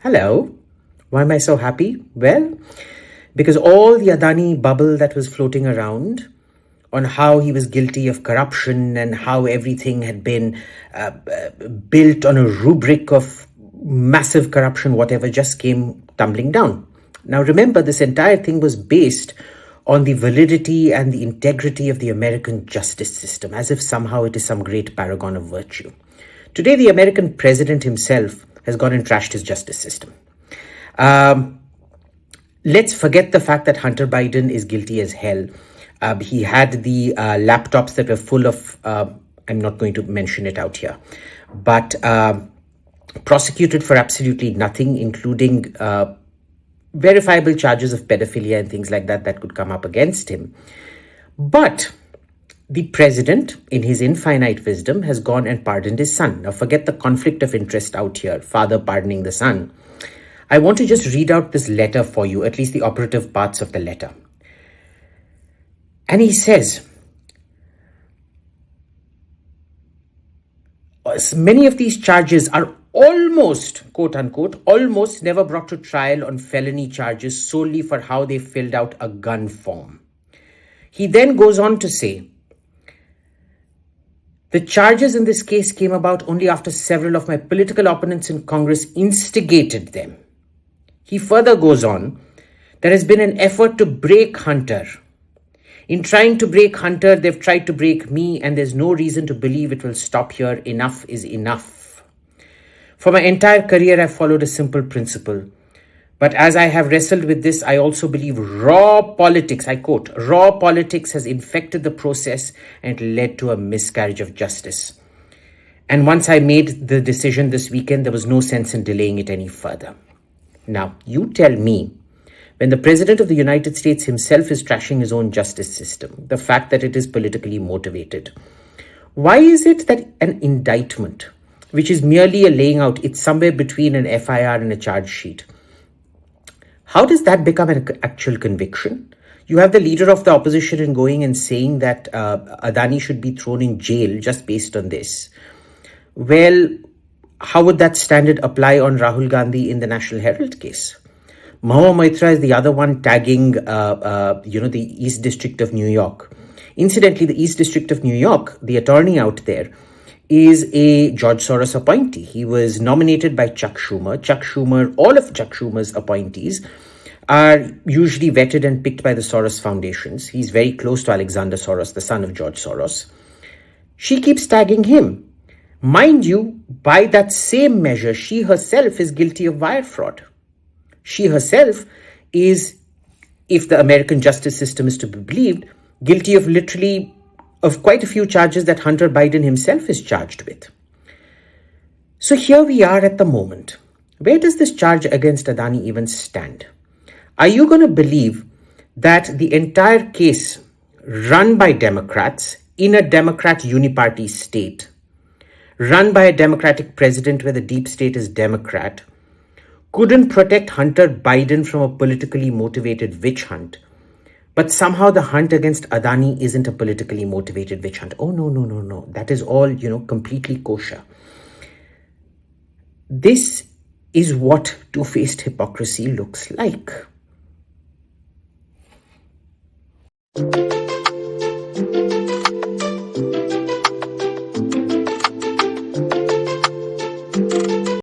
Hello. Why am I so happy? Well, because all the Adani bubble that was floating around on how he was guilty of corruption and how everything had been built on a rubric of massive corruption, whatever, just came tumbling down. Now, remember, this entire thing was based on the validity and the integrity of the American justice system, as if somehow it is some great paragon of virtue. Today, the American president himself has gone and trashed his justice system. Let's forget the fact that Hunter Biden is guilty as hell. He had the laptops that were full of, I'm not going to mention it out here, but prosecuted for absolutely nothing, including verifiable charges of pedophilia and things like that could come up against him. But the president, in his infinite wisdom, has gone and pardoned his son. Now, forget the conflict of interest out here, father pardoning the son. I want to just read out this letter for you, at least the operative parts of the letter. And he says, many of these charges are almost, quote unquote, almost never brought to trial on felony charges solely for how they filled out a gun form. He then goes on to say, the charges in this case came about only after several of my political opponents in Congress instigated them. He further goes on, there has been an effort to break Hunter. In trying to break Hunter, they've tried to break me, and there's no reason to believe it will stop here. Enough is enough. For my entire career, I've followed a simple principle. But as I have wrestled with this, I also believe raw politics, I quote, raw politics has infected the process and led to a miscarriage of justice. And once I made the decision this weekend, there was no sense in delaying it any further. Now, you tell me, when the President of the United States himself is trashing his own justice system, the fact that it is politically motivated, why is it that an indictment, which is merely a laying out, it's somewhere between an FIR and a charge sheet, how does that become an actual conviction? You have the leader of the opposition in going and saying that Adani should be thrown in jail just based on this. Well, how would that standard apply on Rahul Gandhi in the National Herald case? Mahua Moitra is the other one tagging, the East District of New York. Incidentally, the East District of New York, the attorney out there, is a George Soros appointee. He was nominated by Chuck Schumer. All of Chuck Schumer's appointees are usually vetted and picked by the Soros foundations. He's very close to Alexander Soros, the son of George Soros. She keeps tagging him. Mind you, by that same measure, she herself is guilty of wire fraud. She herself is, if the American justice system is to be believed, guilty of quite a few charges that Hunter Biden himself is charged with. So here we are at the moment. Where does this charge against Adani even stand? Are you going to believe that the entire case run by Democrats in a Democrat uniparty state, run by a Democratic president where the deep state is Democrat, couldn't protect Hunter Biden from a politically motivated witch hunt? But somehow the hunt against Adani isn't a politically motivated witch hunt. Oh, no. That is all, completely kosher. This is what two-faced hypocrisy looks like.